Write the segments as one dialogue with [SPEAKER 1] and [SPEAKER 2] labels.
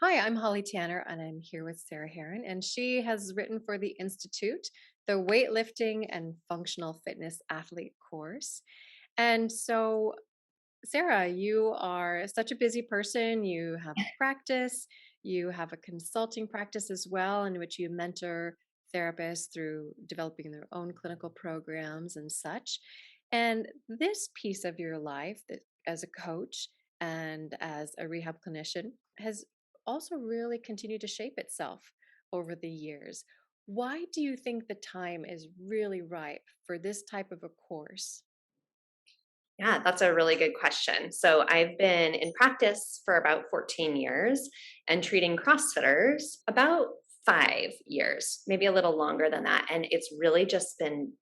[SPEAKER 1] Hi, I'm Holly Tanner, and I'm here with Sarah Haran, and she has written for the Institute the Weightlifting and Functional Fitness Athlete course. And so, Sarah, you are such a busy person. You have a practice, you have a consulting practice as well, in which you mentor therapists through developing their own clinical programs and such. And this piece of your life, as a coach and as a rehab clinician, has also really continued to shape itself over the years. Why do you think the time is really ripe for this type of a course?
[SPEAKER 2] Yeah, that's a really good question. So I've been in practice for about 14 years and treating CrossFitters about 5 years, maybe a little longer than that. And it's really just been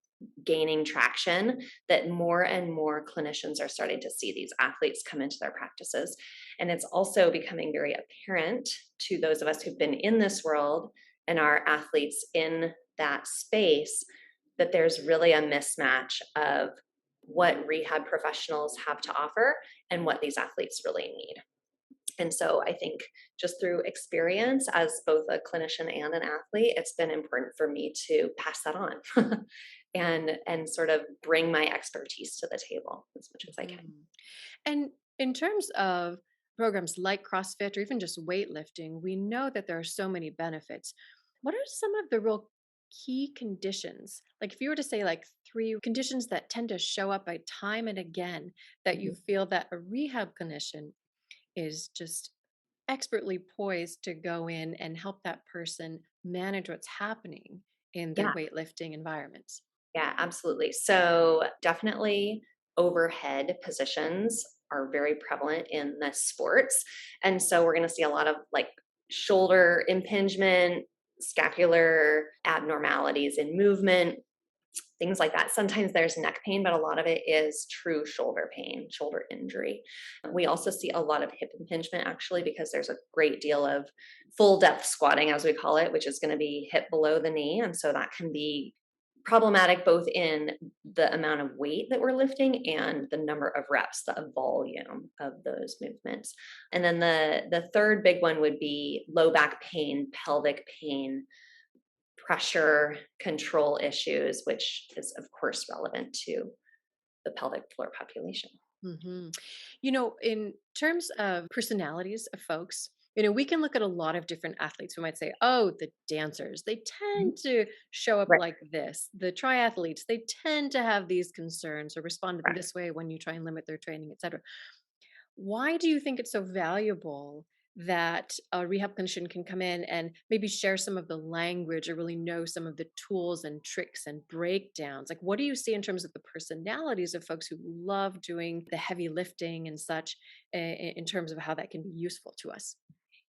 [SPEAKER 2] gaining traction that more and more clinicians are starting to see these athletes come into their practices. And it's also becoming very apparent to those of us who've been in this world and are athletes in that space that there's really a mismatch of what rehab professionals have to offer and what these athletes really need. And so I think just through experience as both a clinician and an athlete, it's been important for me to pass that on and sort of bring my expertise to the table as much as I can.
[SPEAKER 1] Mhm. And in terms of programs like CrossFit or even just weightlifting, we know that there are so many benefits. What are some of the real key conditions? Like if you were to say like three conditions that tend to show up by time and again that you
[SPEAKER 2] Mhm.
[SPEAKER 1] feel that a rehab clinician is just expertly poised to go in and help that person manage what's happening in the
[SPEAKER 2] Yeah,
[SPEAKER 1] weightlifting environments.
[SPEAKER 2] yeah, absolutely. So definitely overhead positions are very prevalent in the sports. And so we're going to see a lot of like shoulder impingement, scapular abnormalities in movement, things like that. Sometimes there's neck pain, but a lot of it is true shoulder pain, shoulder injury. We also see a lot of hip impingement actually because there's a great deal of full depth squatting, as we call it, which is going to be hip below the knee. And so that can be problematic both in the amount of weight that we're lifting and the number of reps, the volume of those movements. And then the third big one would be low back pain, pelvic pain, pressure control issues, which is, of course, relevant to the pelvic floor population.
[SPEAKER 1] Mhm. In terms of personalities of folks, we can look at a lot of different athletes. We might say, oh, the dancers, they
[SPEAKER 2] Mhm.
[SPEAKER 1] tend to show up
[SPEAKER 2] Right.
[SPEAKER 1] like this. The triathletes, they tend to have these concerns or respond in
[SPEAKER 2] Correct.
[SPEAKER 1] this way when you try and limit their training, etc. Why do you think it's so valuable that a rehab clinician can come in and maybe share some of the language or really know some of the tools and tricks and breakdowns? Like, what do you see in terms of the personalities of folks who love doing the heavy lifting and such, in terms of how that can be useful to us?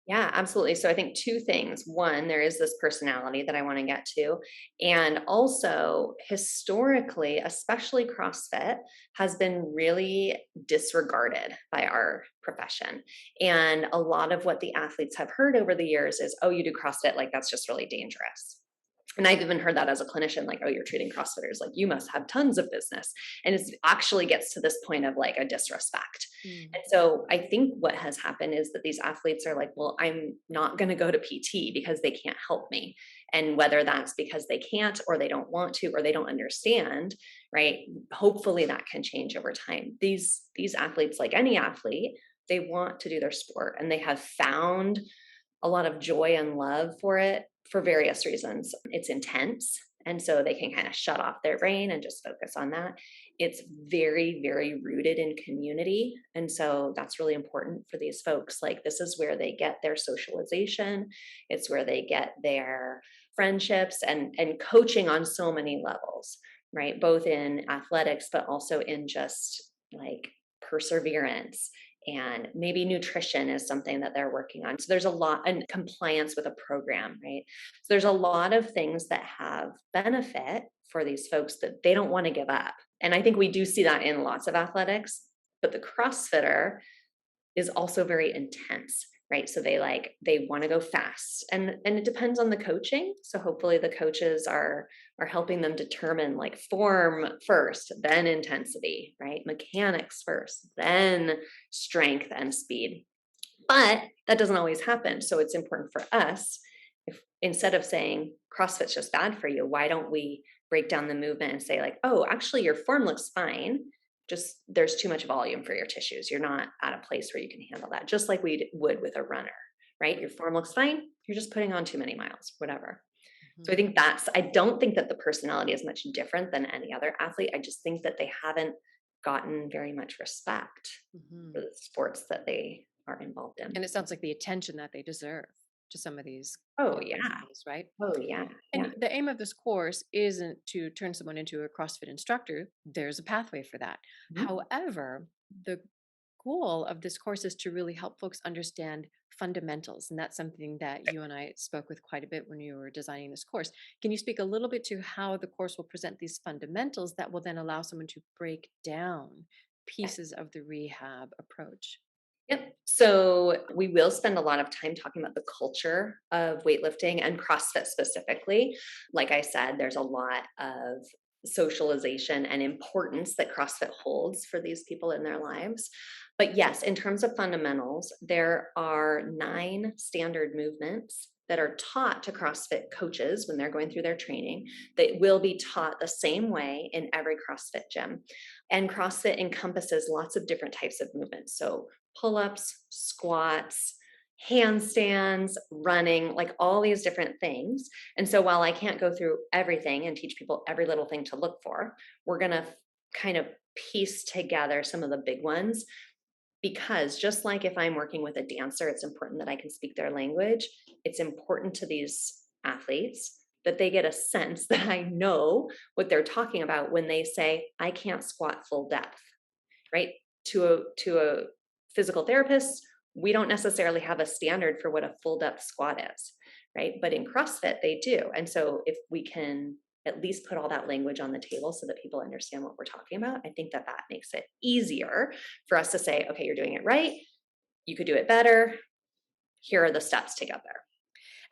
[SPEAKER 2] Yeah, absolutely. So I think two things. One, there is this personality that I want to get to. And also, historically, especially CrossFit has been really disregarded by our profession. And a lot of what the athletes have heard over the years is, oh, you do CrossFit, like that's just really dangerous. And I've even heard that as a clinician, like, oh, you're treating CrossFitters, like you must have tons of business. And it actually gets to this point of like a disrespect.
[SPEAKER 1] Mm.
[SPEAKER 2] And so I think what has happened is that these athletes are like, well, I'm not going to go to PT because they can't help me. And whether that's because they can't or they don't want to or they don't understand, right? Hopefully that can change over time. These athletes, like any athlete, they want to do their sport and they have found a lot of joy and love for it for various reasons. It's intense. And so they can kind of shut off their brain and just focus on that. It's very, very rooted in community. And so that's really important for these folks. Like, this is where they get their socialization, it's where they get their friendships and coaching on so many levels, right? Both in athletics, but also in just like perseverance, and maybe nutrition is something that they're working on. So there's a lot, and compliance with a program, right? So there's a lot of things that have benefit for these folks that they don't want to give up. And I think we do see that in lots of athletics, but the CrossFitter is also very intense, right? So they want to go fast, and it depends on the coaching. So hopefully the coaches are helping them determine like form first, then intensity, right? Mechanics first, then strength and speed. But that doesn't always happen. So it's important for us, if instead of saying CrossFit's just bad for you, why don't we break down the movement and say, like, oh, actually, your form looks fine. Just there's too much volume for your tissues. You're not at a place where you can handle that, just like we would with a runner, right? Your form looks fine. You're just putting on too many miles, whatever. So I
[SPEAKER 1] Mhm.
[SPEAKER 2] think I don't think that the personality is much different than any other athlete. I just think that they haven't gotten very much respect for
[SPEAKER 1] Mhm.
[SPEAKER 2] the sports that they are involved in.
[SPEAKER 1] And it sounds like the attention that they deserve to some of these
[SPEAKER 2] Oh, yeah.
[SPEAKER 1] principles, right?
[SPEAKER 2] Oh, yeah.
[SPEAKER 1] And
[SPEAKER 2] Yeah.
[SPEAKER 1] the aim of this course isn't to turn someone into a CrossFit instructor. There's a pathway for that.
[SPEAKER 2] Mhm.
[SPEAKER 1] However, the goal of this course is to really help folks understand fundamentals. And that's something that you and I spoke with quite a bit when you were designing this course. Can you speak a little bit to how the course will present these fundamentals that will then allow someone to break down pieces of the rehab approach?
[SPEAKER 2] Yep. So we will spend a lot of time talking about the culture of weightlifting and CrossFit specifically. Like I said, there's a lot of socialization and importance that CrossFit holds for these people in their lives. But yes, in terms of fundamentals, there are 9 standard movements that are taught to CrossFit coaches when they're going through their training that will be taught the same way in every CrossFit gym. And CrossFit encompasses lots of different types of movements. So pull ups, squats, handstands, running, like all these different things. And so while I can't go through everything and teach people every little thing to look for, we're going to kind of piece together some of the big ones, because just like if I'm working with a dancer, it's important that I can speak their language. It's important to these athletes that they get a sense that I know what they're talking about when they say, I can't squat full depth, right? To a physical therapist, we don't necessarily have a standard for what a full depth squat is, right? But in CrossFit, they do. And so if we can at least put all that language on the table so that people understand what we're talking about, I think that that makes it easier for us to say, okay, you're doing it right. You could do it better. Here are the steps to get there.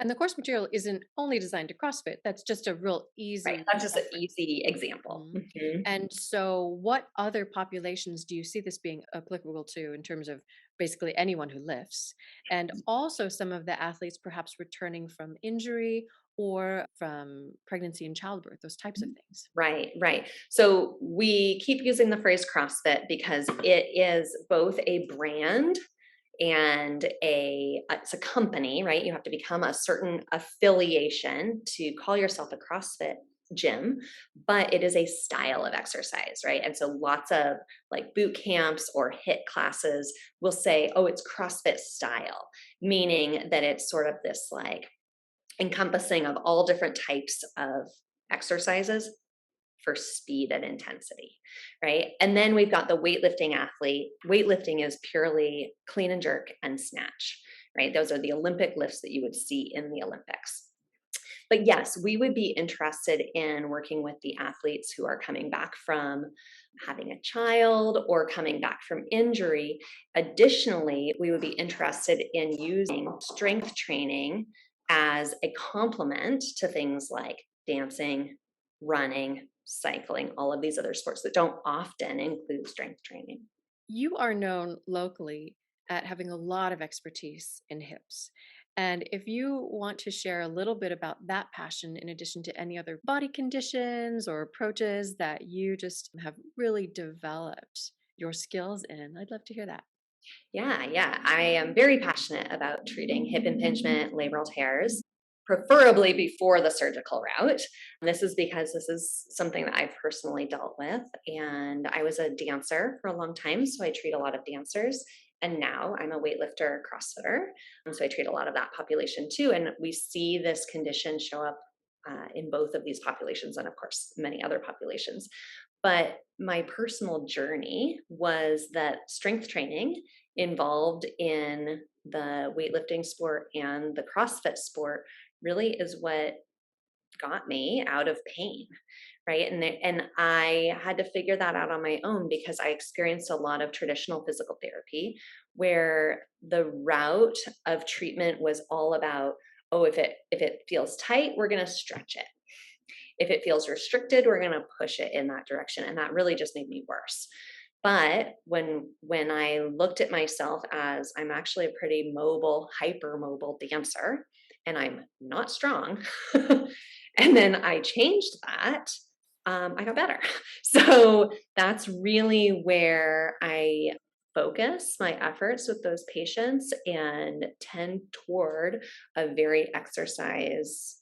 [SPEAKER 1] And the course material isn't only designed to CrossFit. That's just a real
[SPEAKER 2] Right.
[SPEAKER 1] easy
[SPEAKER 2] That's just an
[SPEAKER 1] reference.
[SPEAKER 2] easy example.
[SPEAKER 1] Mhm.
[SPEAKER 2] Mhm.
[SPEAKER 1] And so, what other populations do you see this being applicable to in terms of basically anyone who lifts? And also, some of the athletes perhaps returning from injury or from pregnancy and childbirth, those types of things.
[SPEAKER 2] Right, right. So we keep using the phrase CrossFit because it is both a brand and it's a company, right? You have to become a certain affiliation to call yourself a CrossFit gym, but it is a style of exercise, right? And so lots of like boot camps or HIIT classes will say, oh, it's CrossFit style, meaning that it's sort of this like encompassing of all different types of exercises for speed and intensity, right? And then we've got the weightlifting athlete. Weightlifting is purely clean and jerk and snatch, right? Those are the Olympic lifts that you would see in the Olympics. But yes, we would be interested in working with the athletes who are coming back from having a child or coming back from injury. Additionally, we would be interested in using strength training as a complement to things like dancing, running, cycling, all of these other sports that don't often include strength training.
[SPEAKER 1] You are known locally at having a lot of expertise in hips. And if you want to share a little bit about that passion, in addition to any other body conditions or approaches that you just have really developed your skills in, I'd love to hear that.
[SPEAKER 2] Yeah, yeah. I am very passionate about treating hip impingement, labral tears, preferably before the surgical route. This is because this is something that I've personally dealt with. And I was a dancer for a long time, so I treat a lot of dancers. And now I'm a weightlifter, CrossFitter. So I treat a lot of that population too. And we see this condition show up in both of these populations, and of course, many other populations. But my personal journey was that strength training involved in the weightlifting sport and the CrossFit sport really is what got me out of pain, right? And I had to figure that out on my own because I experienced a lot of traditional physical therapy where the route of treatment was all about, oh, if it feels tight, we're going to stretch it. If it feels restricted, we're going to push it in that direction, and that really just made me worse. But when I looked at myself as I'm actually a pretty mobile, hypermobile dancer, and I'm not strong, and then I changed that, I got better. So that's really where I focus my efforts with those patients and tend toward a very exercise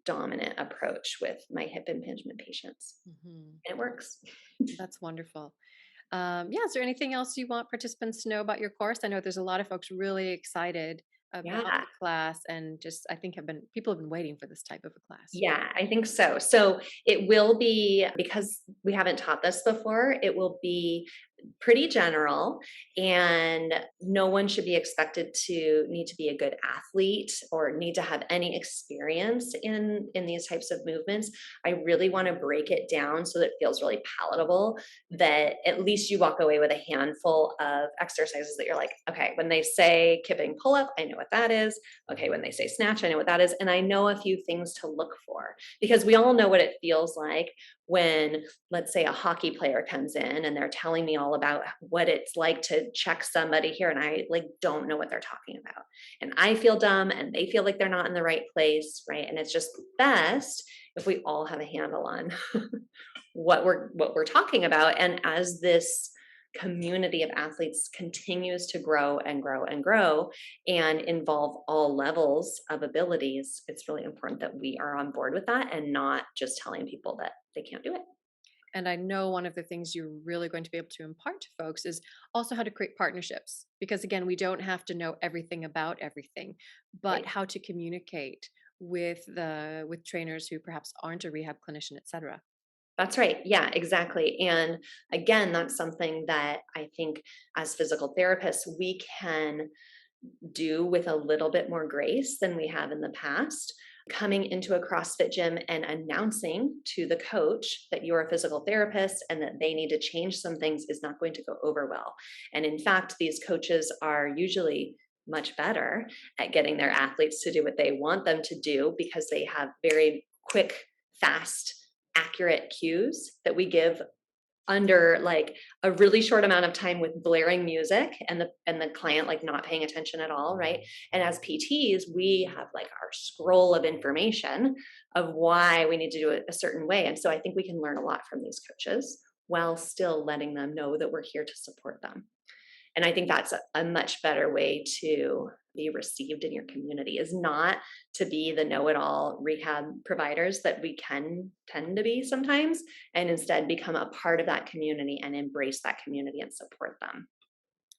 [SPEAKER 2] dominant approach with my hip impingement patients.
[SPEAKER 1] Mhm.
[SPEAKER 2] And it works.
[SPEAKER 1] That's wonderful. Yeah, is there anything else you want participants to know about your course? I know there's a lot of folks really excited about
[SPEAKER 2] Yeah.
[SPEAKER 1] the class and just I think have been people have been waiting for this type of a class.
[SPEAKER 2] Yeah, I think so. So it will be, because we haven't taught this before, it will be pretty general, and no one should be expected to need to be a good athlete or need to have any experience in these types of movements. I really want to break it down so that it feels really palatable, that at least you walk away with a handful of exercises that you're like, okay, when they say kipping pull up, I know what that is. Okay, when they say snatch, I know what that is, and I know a few things to look for, because we all know what it feels like when, let's say, a hockey player comes in and they're telling me all about what it's like to check somebody here, and I like don't know what they're talking about, and I feel dumb and they feel like they're not in the right place, right? And it's just best if we all have a handle on what we're talking about. And as this community of athletes continues to grow and grow and grow and involve all levels of abilities, it's really important that we are on board with that and not just telling people that they can't do it.
[SPEAKER 1] And I know one of the things you're really going to be able to impart to folks is also how to create partnerships. Because again, we don't have to know everything about everything, but
[SPEAKER 2] Right.
[SPEAKER 1] how to communicate with trainers who perhaps aren't a rehab clinician, etc.
[SPEAKER 2] That's right. Yeah, exactly. And again, that's something that I think as physical therapists, we can do with a little bit more grace than we have in the past. Coming into a CrossFit gym and announcing to the coach that you're a physical therapist and that they need to change some things is not going to go over well. And in fact, these coaches are usually much better at getting their athletes to do what they want them to do because they have very quick, fast, accurate cues that we give under like a really short amount of time with blaring music and the client like not paying attention at all, right? And as PTs, we have like our scroll of information of why we need to do it a certain way. And so I think we can learn a lot from these coaches while still letting them know that we're here to support them. And I think that's a much better way to be received in your community, is not to be the know-it-all rehab providers that we can tend to be sometimes, and instead become a part of that community and embrace that community and support them.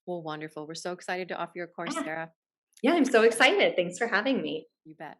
[SPEAKER 1] Well, wonderful. We're so excited to offer your course,
[SPEAKER 2] Yeah.
[SPEAKER 1] Sarah.
[SPEAKER 2] Yeah, I'm so excited. Thanks for having me.
[SPEAKER 1] You bet.